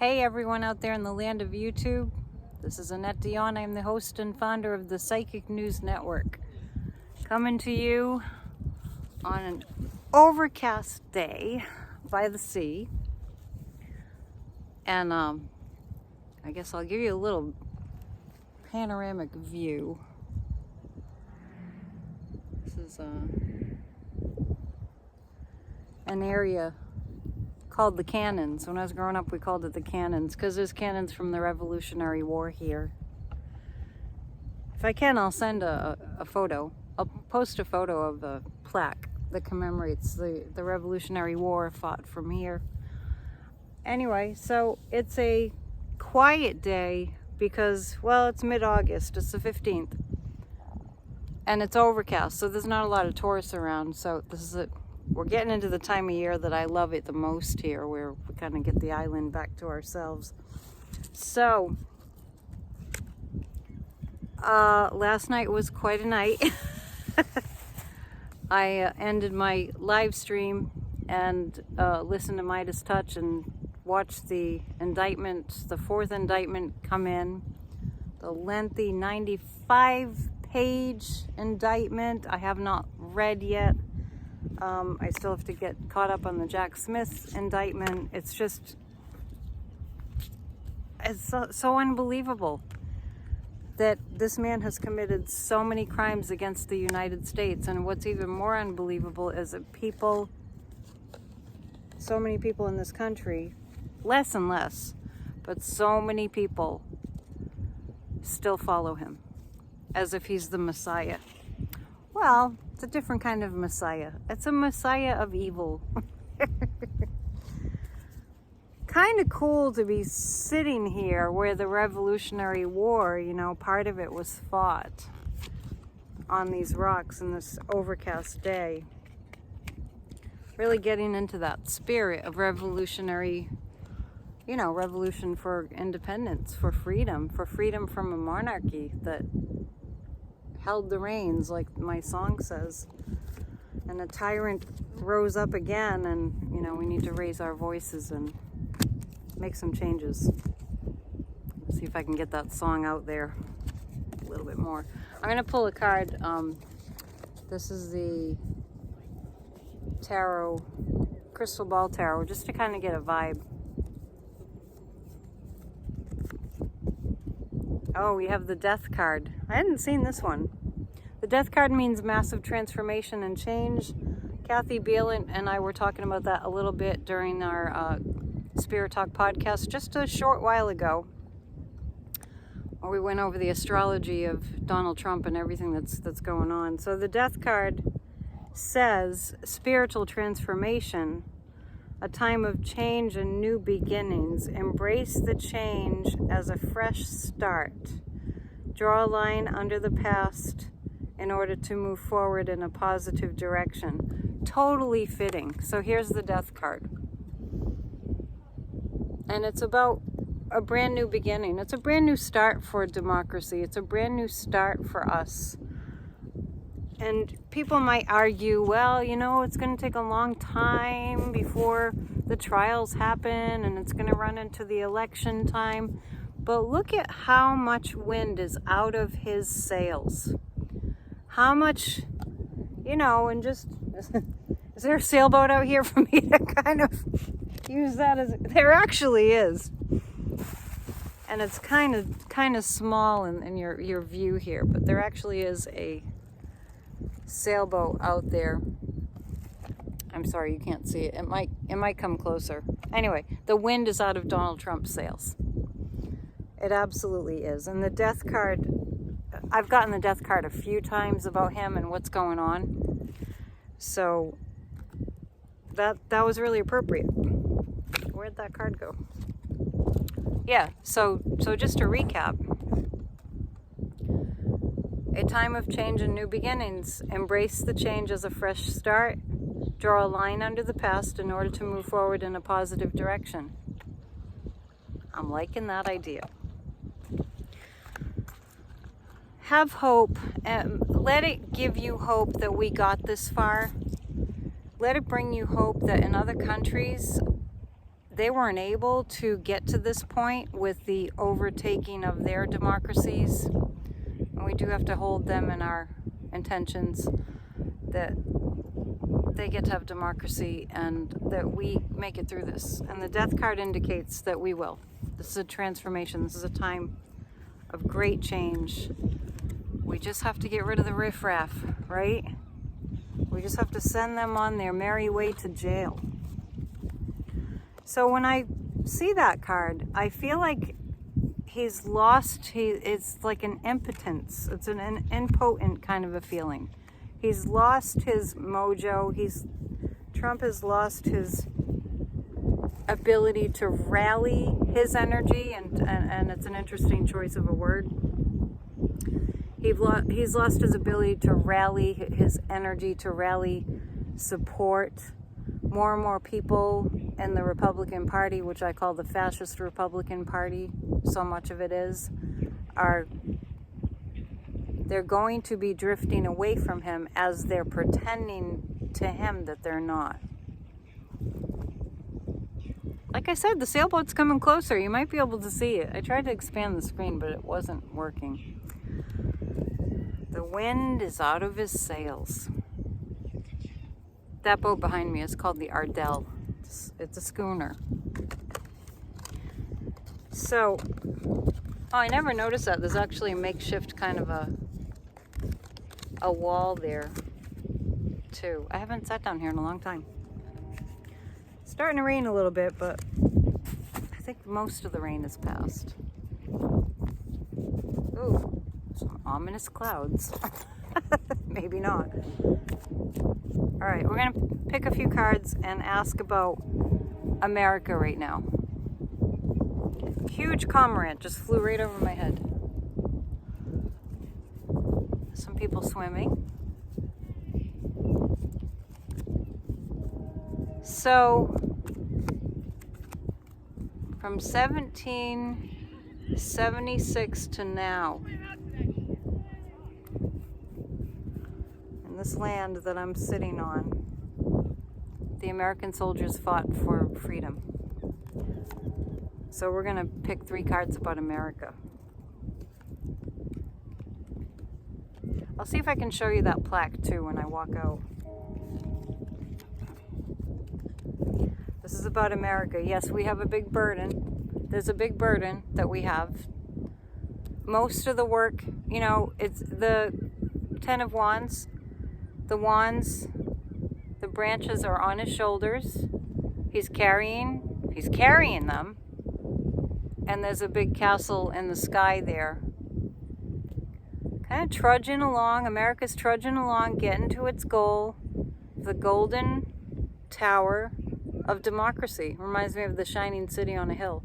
Hey everyone out there in the land of YouTube. This is Annette Dion. I'm the host and founder of the Psychic News Network. Coming to you on an overcast day by the sea. And I guess I'll give you a little panoramic view. This is an area called the Cannons. When I was growing up, we called it the Cannons because there's cannons from the Revolutionary War here. If I can, I'll send a photo. I'll post a photo of a plaque that commemorates the Revolutionary War fought from here. Anyway, so it's a quiet day because, well, it's mid-August. It's the 15th. And it's overcast, so there's not a lot of tourists around. So this is we're getting into the time of year that I love it the most here, where we kind of get the island back to ourselves. So, last night was quite a night. I ended my live stream and listened to Midas Touch and watched the indictment, the fourth indictment come in. The lengthy 95-page indictment I have not read yet. I still have to get caught up on the Jack Smith indictment. It's just, it's so unbelievable that this man has committed so many crimes against the United States. And what's even more unbelievable is that so many people in this country, less and less, but so many people still follow him as if he's the Messiah. Well, it's a different kind of Messiah. It's a Messiah of evil. Kind of cool to be sitting here where the Revolutionary War, you know, part of it was fought on these rocks in this overcast day. Really getting into that spirit of revolutionary, you know, revolution for independence, for freedom from a monarchy that held the reins, like my song says. And a tyrant rose up again, and, you know, we need to raise our voices and make some changes. Let's see if I can get that song out there a little bit more. I'm going to pull a card. This is the tarot, crystal ball tarot, just to kind of get a vibe. Oh, we have the Death card. I hadn't seen this one. The Death card means massive transformation and change. Kathy Beelant and I were talking about that a little bit during our Spirit Talk podcast just a short while ago, where we went over the astrology of Donald Trump and everything that's going on. So the Death card says spiritual transformation, a time of change and new beginnings. Embrace the change as a fresh start. Draw a line under the past in order to move forward in a positive direction. Totally fitting. So here's the Death card. And it's about a brand new beginning. It's a brand new start for democracy. It's a brand new start for us. And people might argue, well, you know, it's going to take a long time before the trials happen and it's going to run into the election time. But look at how much wind is out of his sails. How much, you know, and just, is there a sailboat out here for me to kind of use that as, there actually is. And it's kind of small in your view here, but there actually is a sailboat out there. I'm sorry, you can't see it. It might come closer. Anyway, the wind is out of Donald Trump's sails. It absolutely is. And the Death card, I've gotten the Death card a few times about him and what's going on. So that was really appropriate. Where'd that card go? Yeah, so just to recap, a time of change and new beginnings. Embrace the change as a fresh start. Draw a line under the past in order to move forward in a positive direction. I'm liking that idea. Have hope. Let it give you hope that we got this far. Let it bring you hope that in other countries they weren't able to get to this point with the overtaking of their democracies. And we do have to hold them in our intentions that they get to have democracy and that we make it through this. And the death card indicates that we will. This is a transformation. This is a time of great change. We just have to get rid of the riffraff, right? We just have to send them on their merry way to jail. So when I see that card, I feel like he's lost. It's like an impotence. It's an impotent kind of a feeling. He's lost his mojo. Trump has lost his ability to rally his energy, and it's an interesting choice of a word. He's lost his ability to rally his energy, to rally support. More and more people in the Republican Party, which I call the fascist Republican Party, so much of it is, they're going to be drifting away from him as they're pretending to him that they're not. Like I said, the sailboat's coming closer. You might be able to see it. I tried to expand the screen, but it wasn't working. The wind is out of his sails. That boat behind me is called the Ardell. It's a schooner. So, I never noticed that. There's actually a makeshift kind of a wall there, too. I haven't sat down here in a long time. It's starting to rain a little bit, but I think most of the rain has passed. Ooh, some ominous clouds. Maybe not. All right, we're going to pick a few cards and ask about America right now. Huge cormorant just flew right over my head. Some people swimming. So, from 1776 to now, in this land that I'm sitting on, the American soldiers fought for freedom. So we're going to pick 3 cards about America. I'll see if I can show you that plaque too when I walk out. This is about America. Yes, we have a big burden. There's a big burden that we have. Most of the work, it's the 10 of Wands. The wands, the branches are on his shoulders. He's carrying them. And there's a big castle in the sky there. Kind of trudging along. America's trudging along, getting to its goal. The golden tower of democracy. Reminds me of the shining city on a hill.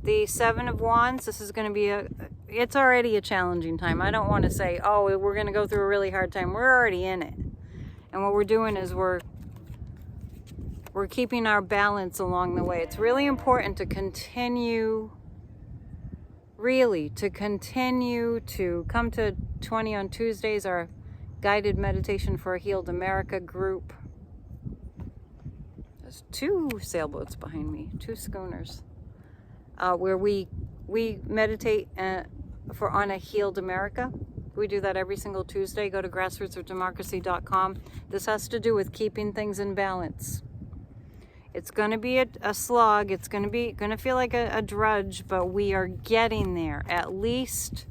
The 7 of Wands, this is going to be it's already a challenging time. I don't want to say, oh, we're going to go through a really hard time. We're already in it. And what we're doing is we're keeping our balance along the way. It's really important to continue to come to 20 on Tuesdays, our guided meditation for a healed America group. There's 2 sailboats behind me, 2 schooners, where we meditate on a healed America. We do that every single Tuesday. Go to grassrootsofdemocracy.com. This has to do with keeping things in balance. It's going to be a slog. It's going to feel like a drudge, but we are getting there. At least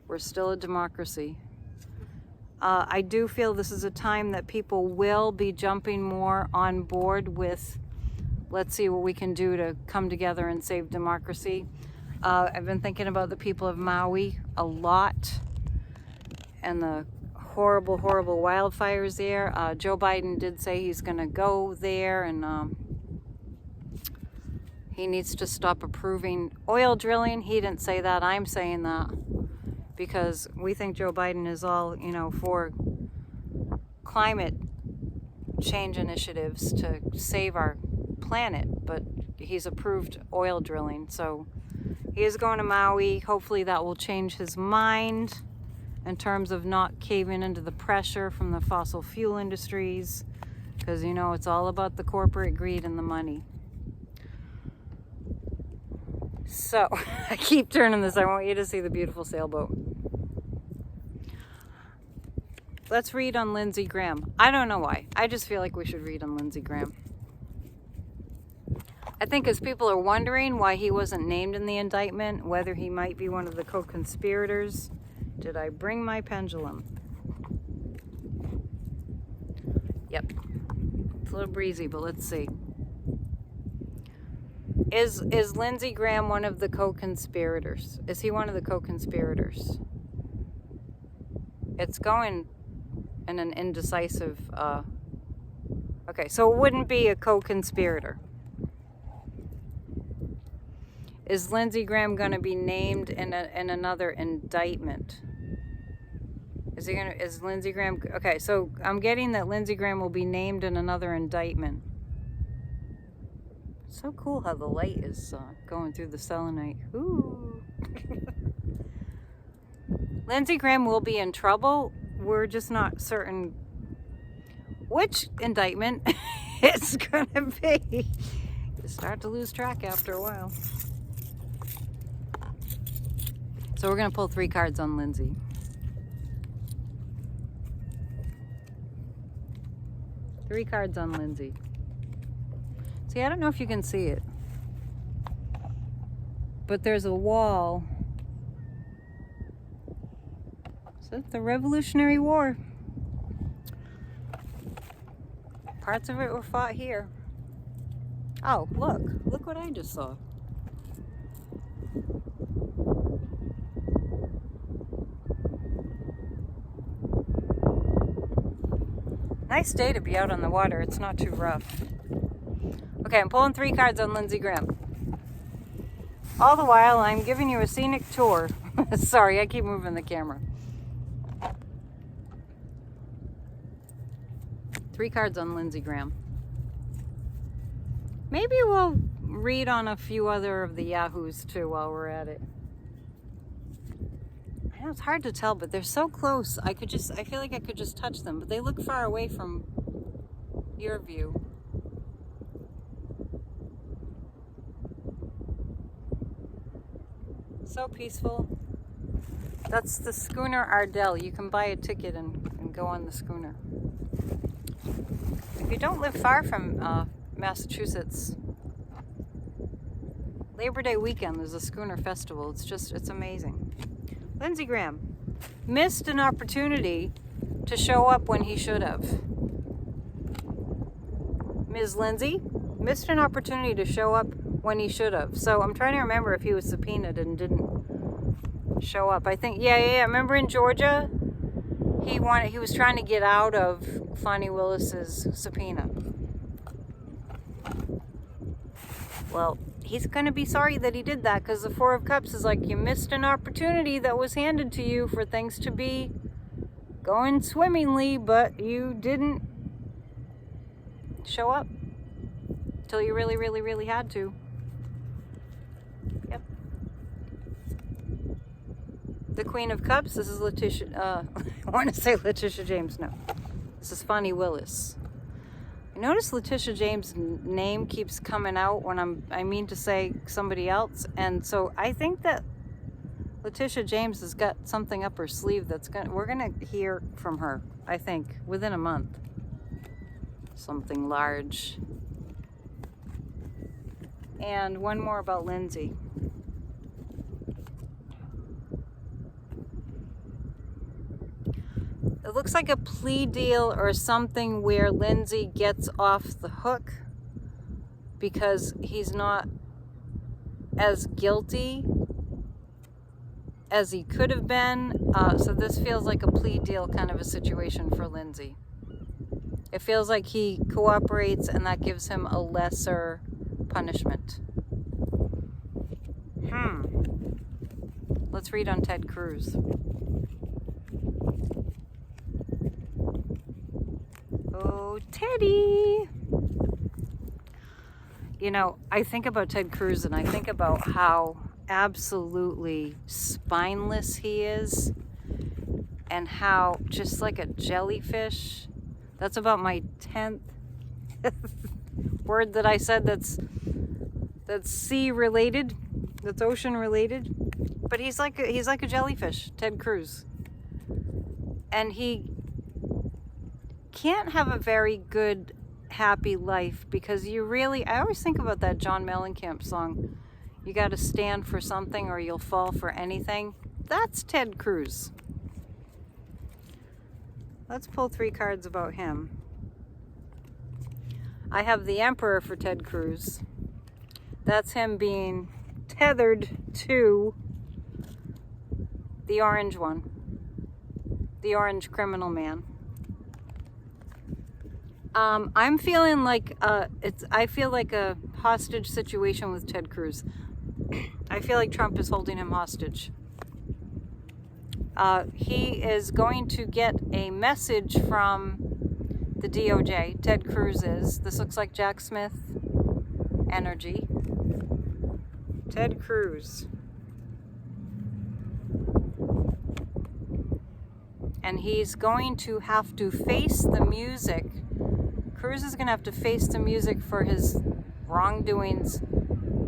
we're still a democracy. I do feel this is a time that people will be jumping more on board with, let's see what we can do to come together and save democracy. I've been thinking about the people of Maui a lot and the horrible, horrible wildfires there. Joe Biden did say he's going to go there, and he needs to stop approving oil drilling. He didn't say that. I'm saying that because we think Joe Biden is all, for climate change initiatives to save our planet, but he's approved oil drilling. So he is going to Maui. Hopefully that will change his mind in terms of not caving into the pressure from the fossil fuel industries. Because, you know, it's all about the corporate greed and the money. So, I keep turning this. I want you to see the beautiful sailboat. Let's read on Lindsey Graham. I don't know why. I just feel like we should read on Lindsey Graham. I think as people are wondering why he wasn't named in the indictment, whether he might be one of the co-conspirators. Did I bring my pendulum? Yep. It's a little breezy, but let's see. Is Lindsey Graham one of the co-conspirators? Is he one of the co-conspirators? It's going in an indecisive... Okay, so it wouldn't be a co-conspirator. Is Lindsey Graham going to be named in another indictment? Is Lindsey Graham... Okay, so I'm getting that Lindsey Graham will be named in another indictment. So cool how the light is going through the selenite. Ooh. Lindsey Graham will be in trouble. We're just not certain which indictment it's going to be. You start to lose track after a while. So we're going to pull 3 cards on Lindsey. Three cards on Lindsey. See, I don't know if you can see it, but there's a wall. So it's the Revolutionary War. Parts of it were fought here. Oh, look what I just saw. Nice day to be out on the water. It's not too rough. Okay, I'm pulling 3 cards on Lindsey Graham. All the while, I'm giving you a scenic tour. Sorry, I keep moving the camera. 3 cards on Lindsey Graham. Maybe we'll read on a few other of the Yahoos too while we're at it. I know it's hard to tell, but they're so close. I feel like I could just touch them, but they look far away from your view. So peaceful. That's the schooner Ardell. You can buy a ticket and go on the schooner. If you don't live far from Massachusetts, Labor Day weekend there's a schooner festival. It's amazing. Lindsey Graham missed an opportunity to show up when he should have. Ms. Lindsay missed an opportunity to show up when he should have. So I'm trying to remember if he was subpoenaed and didn't show up. I think, yeah. Remember in Georgia, he was trying to get out of Fani Willis's subpoena. Well, he's going to be sorry that he did that, because the 4 of Cups is like, you missed an opportunity that was handed to you for things to be going swimmingly, but you didn't show up until you really, really, really had to. Yep. The Queen of Cups, this is Letitia, I want to say Letitia James, no. This is Fani Willis. I notice Letitia James' name keeps coming out when I mean to say somebody else, and so I think that Letitia James has got something up her sleeve we're gonna hear from her, I think, within a month. Something large. And one more about Lindsay. It looks like a plea deal or something where Lindsay gets off the hook because he's not as guilty as he could have been. So this feels like a plea deal kind of a situation for Lindsay. It feels like he cooperates and that gives him a lesser punishment. Let's read on Ted Cruz. Oh, Teddy! You know, I think about Ted Cruz and I think about how absolutely spineless he is and how just like a jellyfish. That's about my 10th word that I said that's sea related, that's ocean related. But he's like a jellyfish, Ted Cruz. And he can't have a very good, happy life because I always think about that John Mellencamp song, you got to stand for something or you'll fall for anything. That's Ted Cruz. Let's pull 3 cards about him. I have the Emperor for Ted Cruz. That's him being tethered to the orange one, the orange criminal man. I'm feeling like I feel like a hostage situation with Ted Cruz. I feel like Trump is holding him hostage. He is going to get a message from the DOJ. Ted Cruz is. This looks like Jack Smith energy. Ted Cruz. And he's going to have to face the music. Cruz is going to have to face the music for his wrongdoings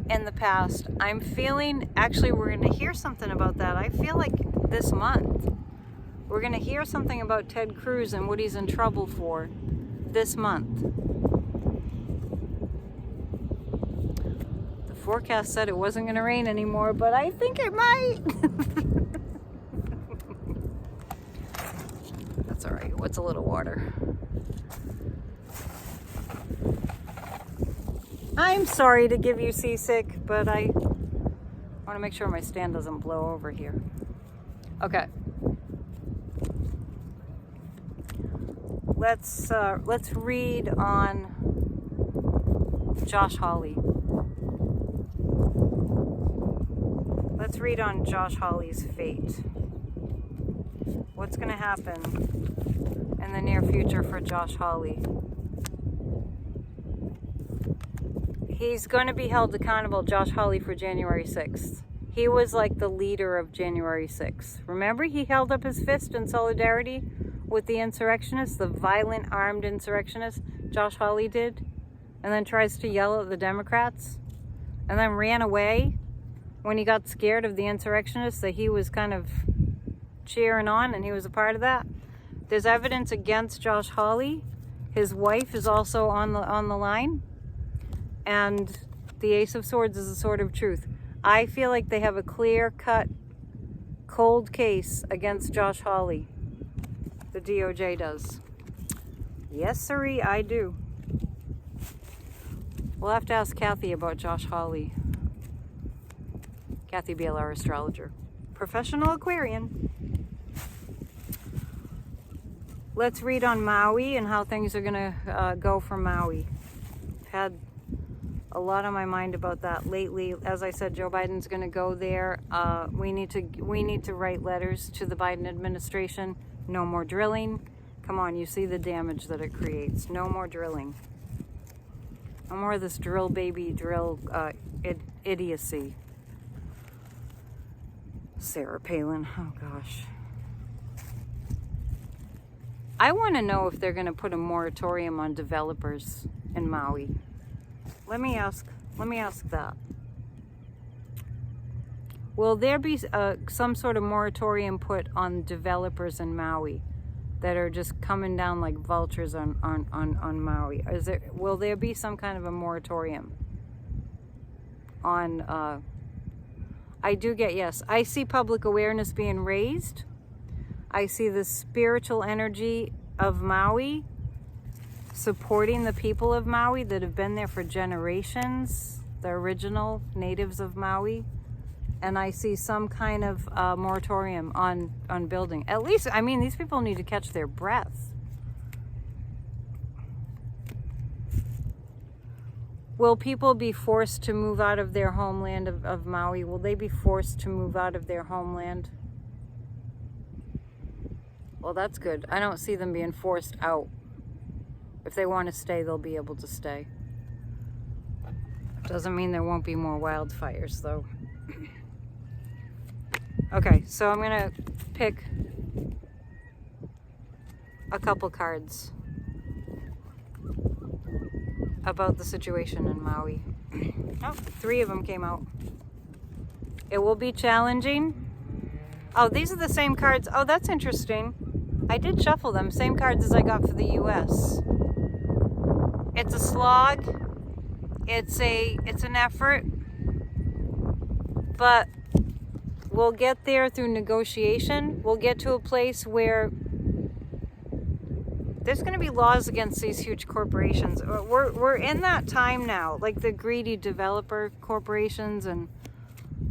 in the past. I'm feeling, actually we're going to hear something about that. I feel like this month we're going to hear something about Ted Cruz and what he's in trouble for this month. The forecast said it wasn't going to rain anymore, but I think it might. That's all right. What's a little water? I'm sorry to give you seasick, but I want to make sure my stand doesn't blow over here. Okay. Let's read on Josh Hawley. Let's read on Josh Hawley's fate. What's going to happen in the near future for Josh Hawley? He's going to be held accountable, Josh Hawley, for January 6th. He was like the leader of January 6th. Remember, he held up his fist in solidarity with the insurrectionists, the violent armed insurrectionists. Josh Hawley did. And then tries to yell at the Democrats. And then ran away when he got scared of the insurrectionists that he was kind of cheering on and he was a part of that. There's evidence against Josh Hawley. His wife is also on the line. And the Ace of Swords is a sword of truth. I feel like they have a clear-cut, cold case against Josh Hawley. The DOJ does. Yes, sirree, I do. We'll have to ask Kathy about Josh Hawley. Kathy Bale, our astrologer. Professional Aquarian. Let's read on Maui and how things are going to go for Maui. I've had a lot on my mind about that lately. As I said, Joe Biden's going to go there. We need to write letters to the Biden administration. No more drilling. Come on, you see the damage that it creates. No more drilling. No more of this drill baby drill idiocy. Sarah Palin. Oh gosh. I want to know if they're going to put a moratorium on developers in Maui. Let me ask that. Will there be some sort of moratorium put on developers in Maui that are just coming down like vultures on Maui? Will there be some kind of a moratorium on? I do get, yes. I see public awareness being raised. I see the spiritual energy of Maui supporting the people of Maui that have been there for generations, the original natives of Maui. And I see some kind of moratorium on building. At least, I mean, these people need to catch their breath. Will people be forced to move out of their homeland of Maui? Will they be forced to move out of their homeland? Well, that's good. I don't see them being forced out. If they want to stay, they'll be able to stay. Doesn't mean there won't be more wildfires, though. Okay, so I'm going to pick a couple cards. about the situation in Maui. Oh, 3 of them came out. It will be challenging. Oh, these are the same cards. Oh, that's interesting. I did shuffle them. Same cards as I got for the US. It's a slog. It's an effort. But we'll get there through negotiation. We'll get to a place where there's going to be laws against these huge corporations. We're in that time now, like the greedy developer corporations and,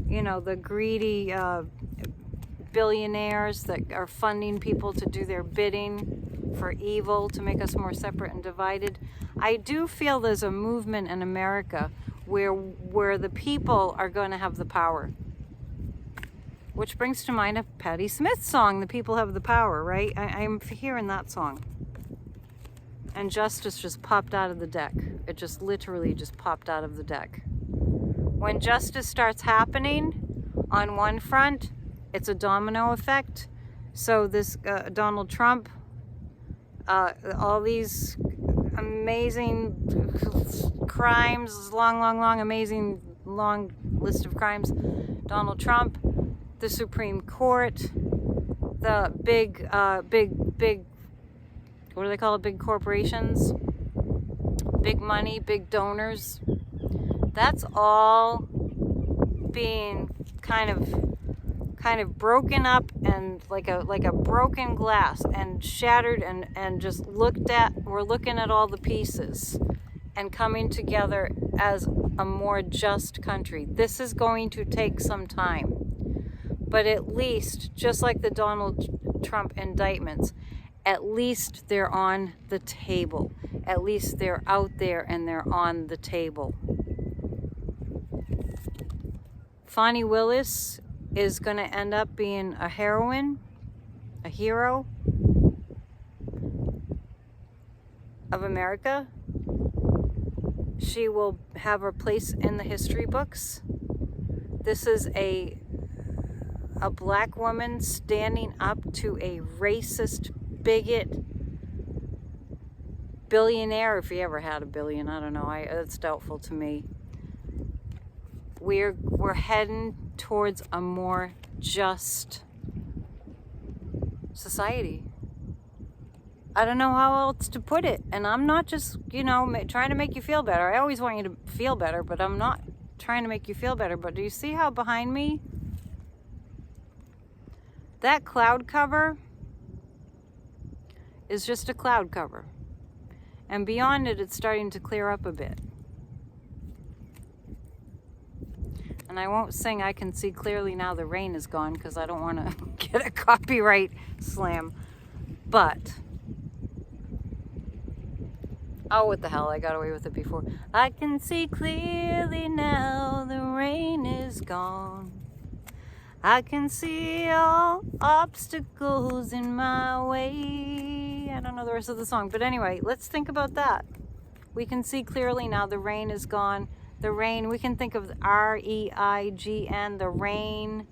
you know, the greedy billionaires that are funding people to do their bidding for evil, to make us more separate and divided. I do feel there's a movement in America where the people are going to have the power. Which brings to mind a Patti Smith song, The People Have the Power, right? I'm hearing that song. And justice just popped out of the deck. It just literally just popped out of the deck. When justice starts happening on one front, it's a domino effect. So this Donald Trump, all these amazing crimes, long, amazing, long list of crimes. Donald Trump, the Supreme Court, the big, what do they call it? Big corporations, big money, big donors. That's all being kind of broken up and like a broken glass and shattered and just looked at. We're looking at all the pieces and coming together as a more just country. This is going to take some time, but at least, just like the Donald Trump indictments, at least they're on the table. At least they're out there and they're on the table. Fani Willis is going to end up being a heroine, a hero of America. She will have her place in the history books. This is a black woman standing up to a racist, bigot, billionaire, if he ever had a billion, I don't know, it's doubtful to me. We're heading towards a more just society. I don't know how else to put it, and I'm not just, trying to make you feel better. I always want you to feel better, but I'm not trying to make you feel better. But do you see how behind me, that cloud cover is just a cloud cover, and beyond it, it's starting to clear up a bit. And I won't sing I Can See Clearly Now the Rain Is Gone, because I don't want to get a copyright slam. But, oh, what the hell, I got away with it before. I can see clearly now the rain is gone. I can see all obstacles in my way. I don't know the rest of the song, but anyway, let's think about that. We can see clearly now the rain is gone. The reign, we can think of R-E-I-G-N, the reign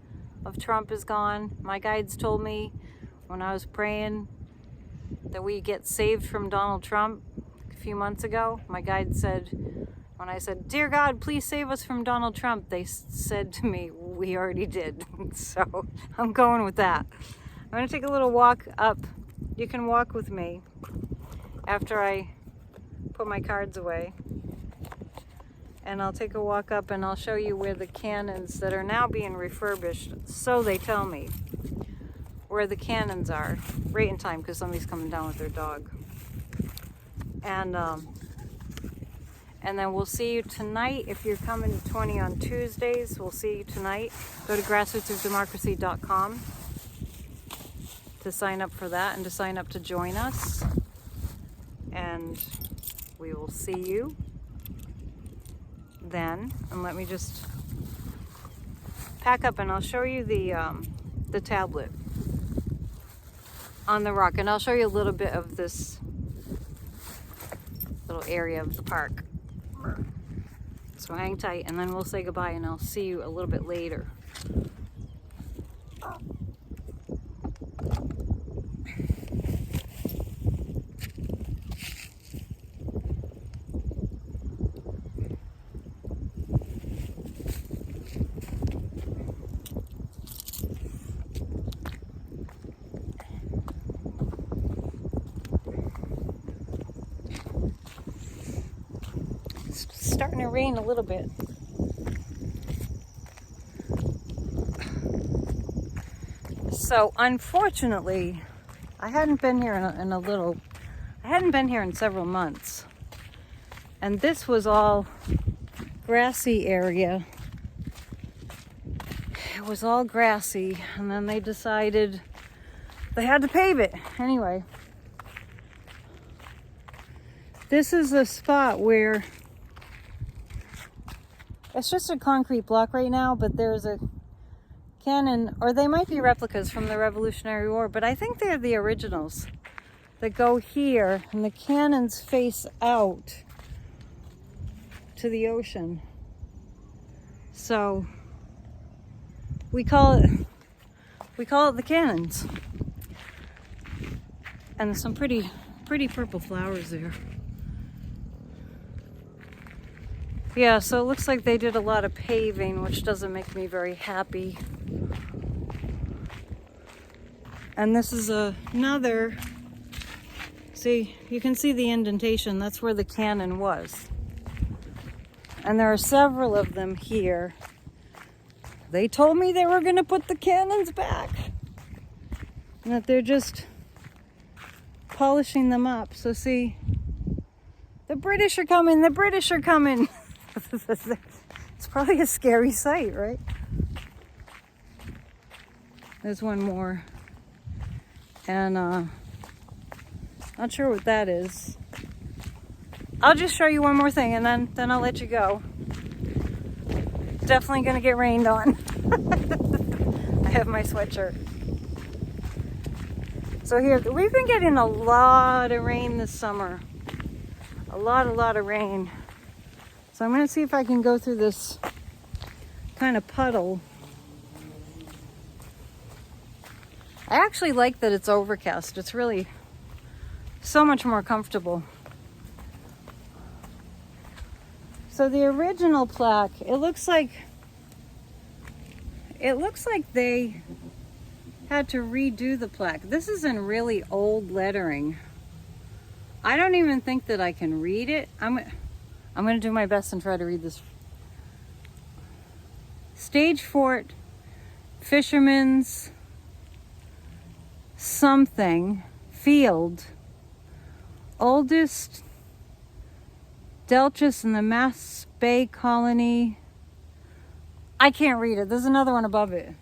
of Trump is gone. My guides told me when I was praying that we get saved from Donald Trump a few months ago. My guide said, when I said, "Dear God, please save us from Donald Trump," they said to me, "We already did." So I'm going with that. I'm going to take a little walk up. You can walk with me after I put my cards away. And I'll take a walk up and I'll show you where the cannons that are now being refurbished, so they tell me, where the cannons are. Right in time, because somebody's coming down with their dog. And then we'll see you tonight. If you're coming to 20 on Tuesdays, we'll see you tonight. Go to grassrootsofdemocracy.com to sign up for that and to sign up to join us. And we will see you then. And let me just pack up and I'll show you the tablet on the rock, and I'll show you a little bit of this little area of the park. So hang tight and then we'll say goodbye, and I'll see you a little bit later. starting to rain a little bit. So unfortunately, I hadn't been here I hadn't been here in several months. And this was all grassy area. It was all grassy, and then they decided they had to pave it. Anyway, this is a spot where it's just a concrete block right now, but there's a cannon, or they might be replicas from the Revolutionary War, but I think they're the originals that go here, and the cannons face out to the ocean. So we call it the cannons. And there's some pretty purple flowers there. Yeah, so it looks like they did a lot of paving, which doesn't make me very happy. And this is another, see, you can see the indentation. That's where the cannon was. And there are several of them here. They told me they were going to put the cannons back. And that they're just polishing them up. So see, the British are coming, the British are coming. It's probably a scary sight, right? There's one more. And not sure what that is. I'll just show you one more thing, and then I'll let you go. Definitely gonna get rained on. I have my sweatshirt. So here, we've been getting a lot of rain this summer. A lot of rain. So I'm gonna see if I can go through this kind of puddle. I actually like that it's overcast. It's really so much more comfortable. So the original plaque, it looks like they had to redo the plaque. This is in really old lettering. I don't even think that I can read it. I'm going to do my best and try to read this. Stage Fort, Fisherman's something, Field, oldest Delchus in the Mass Bay Colony. I can't read it. There's another one above it.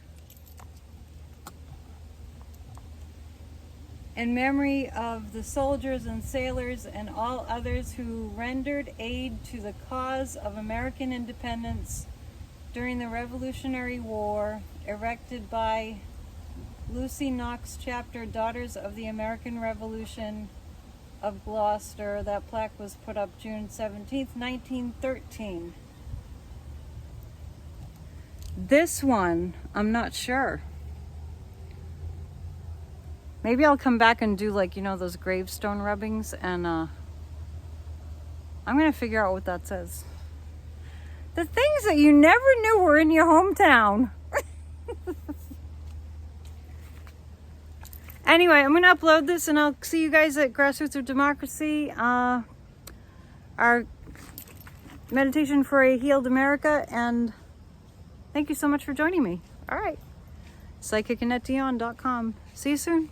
In memory of the soldiers and sailors and all others who rendered aid to the cause of American independence during the Revolutionary War, erected by Lucy Knox Chapter, Daughters of the American Revolution of Gloucester. That plaque was put up June 17th, 1913. This one, I'm not sure. Maybe I'll come back and do, like, you know, those gravestone rubbings, and I'm going to figure out what that says. The things that you never knew were in your hometown. Anyway, I'm going to upload this, and I'll see you guys at Grassroots of Democracy, our meditation for a healed America, and thank you so much for joining me. All right. PsychicAnetDion.com. See you soon.